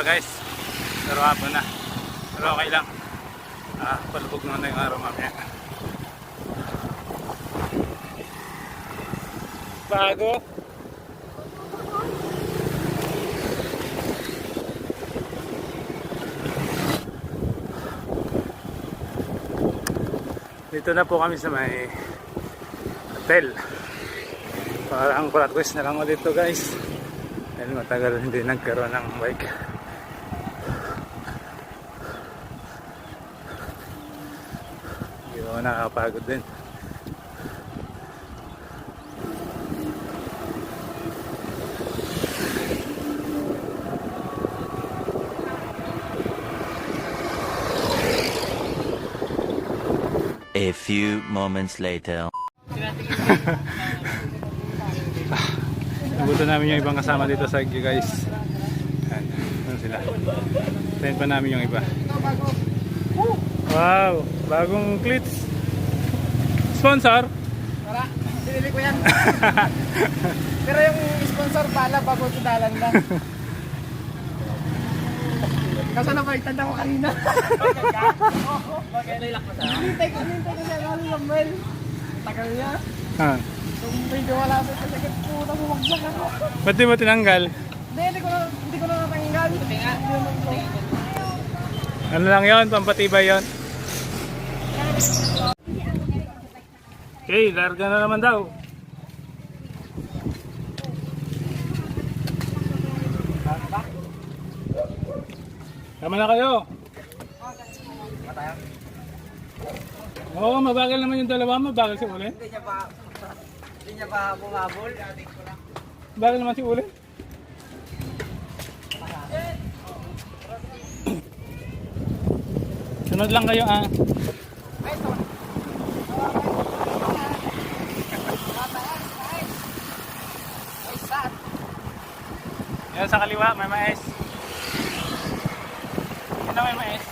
guys. Pero hapon na. Pero okay lang. Palubog naman na yung araw mamaya. Bago. Dito na po kami sa may hotel. Parang practice na lang ulit dito guys. Dahil matagal hindi nagkaroon ng bike. Hindi ko nakakapagod din. A few moments later. Nabuto namin yung ibang kasama dito sa Agyo guys. Ano sila? Tayin pa namin yung iba. Wow! Bagong cleats. Sponsor? Wala, binili ko yan. Pero yung sponsor pala bago tudalan lang. Kasi napalitan ako kanina. Bakit nilak mo sa? Hintay ko siya galing ng mail. Tagal niya. Kung medyo wala sa sakit po, namumagsak ako. Ba't di mo tinanggal? Hindi ko na natanggal. Ano lang yun? Pampatibay yun? Okay, larga na naman daw. Tama na kayo. Oo, mabagal naman yung dalawa. Mabagal si Ulin. Hindi niya pa bumabol. Mabagal naman si Ulin. Sunod lang kayo ah. Yan sa kaliwa, may mais. Yan na may mais.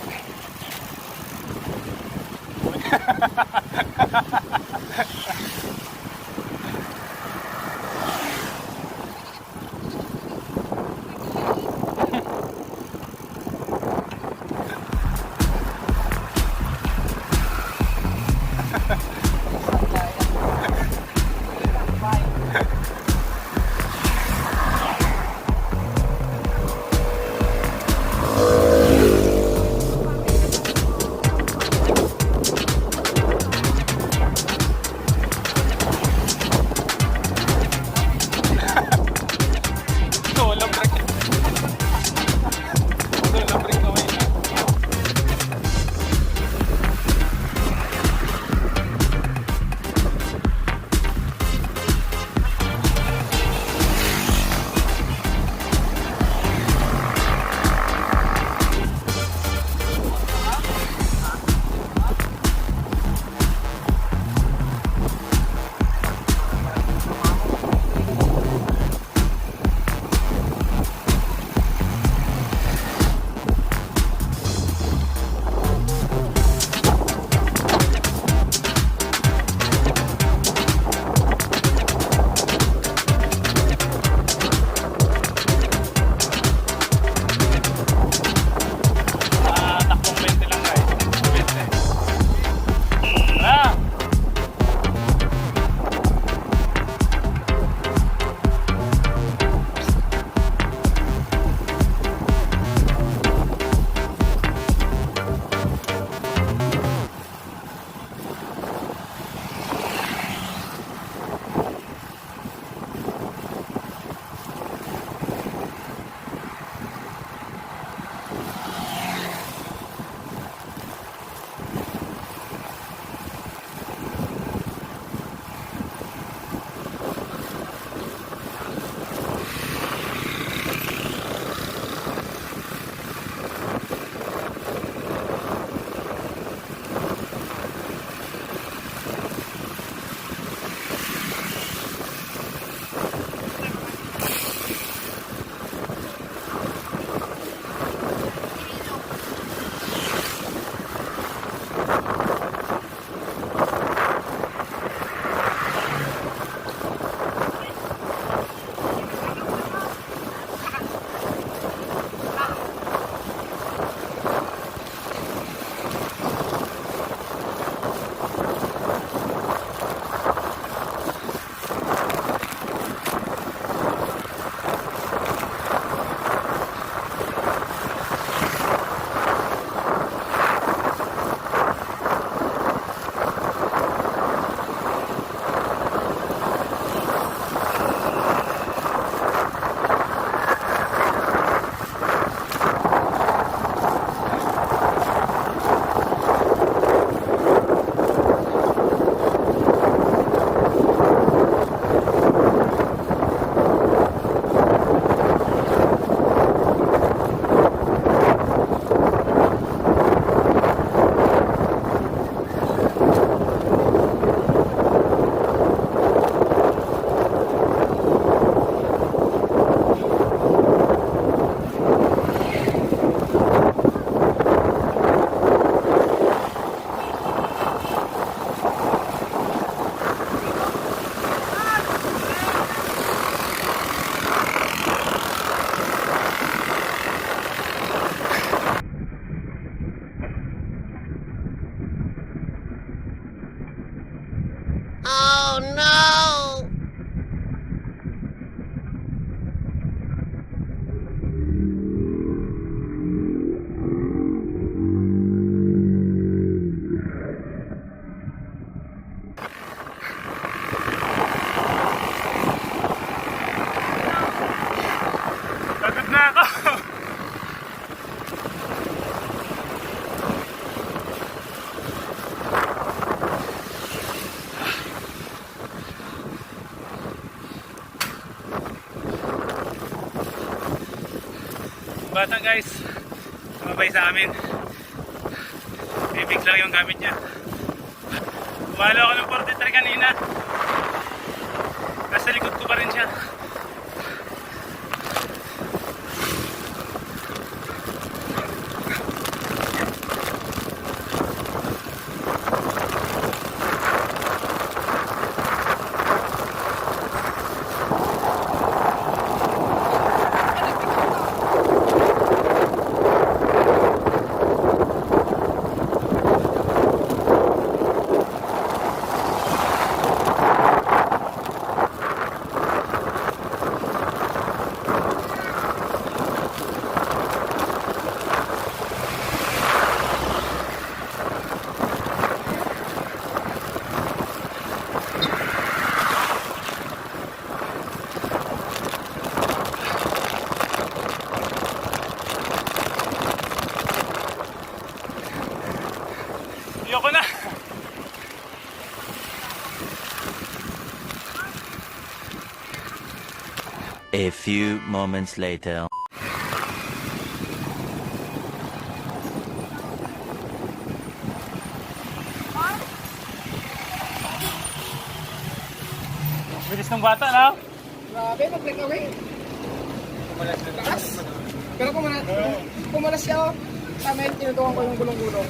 bata guys, sumabay sa amin. Bibig lang yung gamit niya. Umalo ako ng 43 kanina. Nasa likod ko pa rin siya. Ayoko na. A few moments later. Bilis ng bata na. Grabe, mag-break away. Lakas. Pero pumalas siya, oh. Tama yun, tinutukan ko yung gulong-gulong.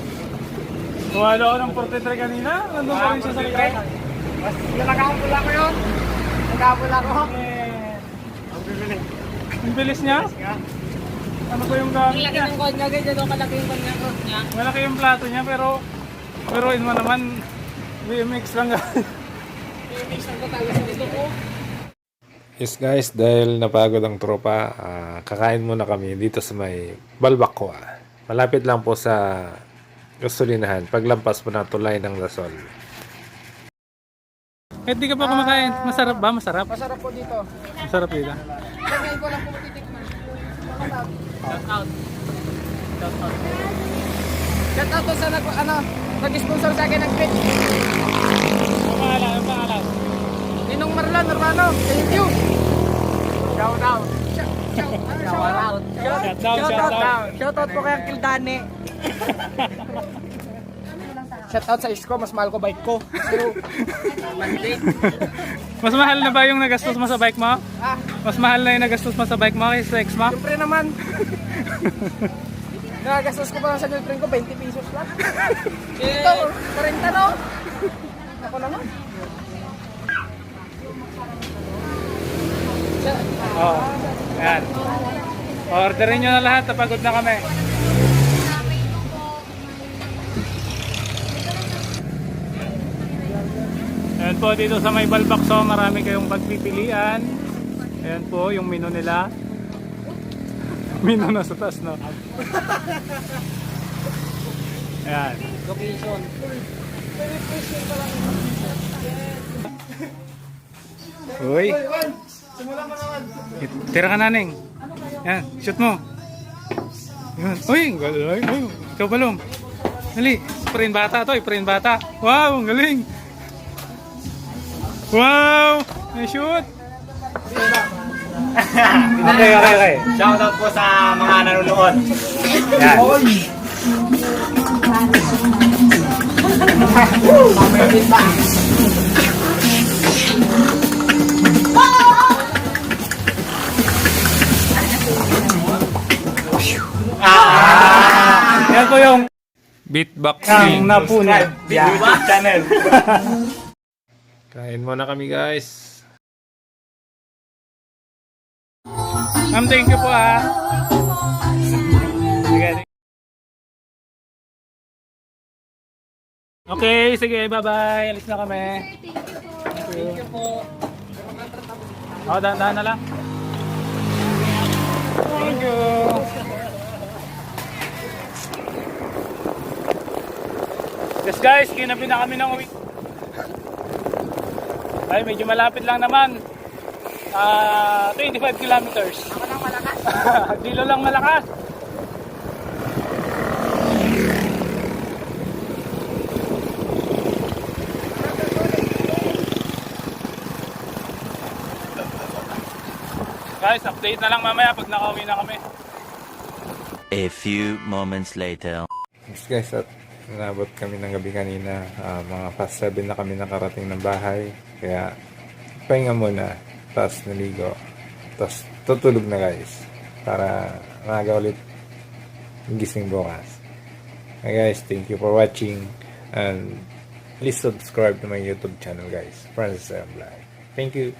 Umalo ako ng 43 kanina. Nandun pa rin siya sa likod. Nagkakapula ko yun. Nagkakapula ko. Ang bilis niya. Ano ba yung gamit Ang laki niya? ng kod niya, ganyan o kalaki yung kod niya. Malaki yung plato niya pero in mo naman BMX lang. I-mix lang ko talaga sa gusto ko. Yes guys, dahil napagod ang tropa, kakain muna kami dito sa may Balbakwa. Malapit lang po sa gasolinahan, paglampas po ng tulay ng Lasol. Eh di ka pa kumakain, masarap ba? Masarap? Masarap po dito. Masarap dito. Ngayon ko lang po titikman. Shout out. Shout out to sa nag-sponsor sa akin ng pit. Ang pangalan? Ninong Marlon, hermano. Thank you. Shout out. Shout out po kay Uncle Dane. Shout out sa isko, mas mahal ko bike ko. Mas mahal na ba yung nagastos mo sa bike mo? Ah, Mas mahal na yung nagastos mo sa bike mo kaysa sa ex mo? siyempre naman. Nagagastos ko pa lang sa girlfriend ko, 20 pesos lang. Ito, 40 no? Ako naman. Oo. Yan. Orderin nyo na lahat, napagod na kami. Ayan po, dito sa may Balbakso, marami kayong pagpipilian. Ayan po, yung menu nila. Menu na sa taas, no? Ayan. Location. Uy. Tira ka naning. Yan, shoot mo. Yan. Uy, ang galing. Uy, ikaw balong. Dali, sprain bata to, sprain bata. Wow, ang galing. Wow, na-shoot. Okay. Shoutout po sa mga nanonood. Yan. Yan po yung beatboxing napunit. YouTube channel. Kain muna kami guys. Ma'am, thank you po ha. Okay, sige, bye-bye. Alis na kami. Thank you po. Oh, dahan-dahan na lang. Thank you. Yes guys, kinabi na kami ng uwi. Ay, medyo malapit lang naman. 25 kilometers. Ako lang malakas. Dilo lang malakas. Guys, update na lang mamaya pag nakauwi na kami. A few moments later. Yes guys, at nabot kami ng gabi kanina. Mga past 7 na kami nakarating ng bahay. Kaya pahinga muna. Tapos naligo. Tapos tutulog na guys. Para maaga ulit gising bukas. Hey guys, thank you for watching. And please subscribe to my YouTube channel guys. francisM Vlog. Thank you.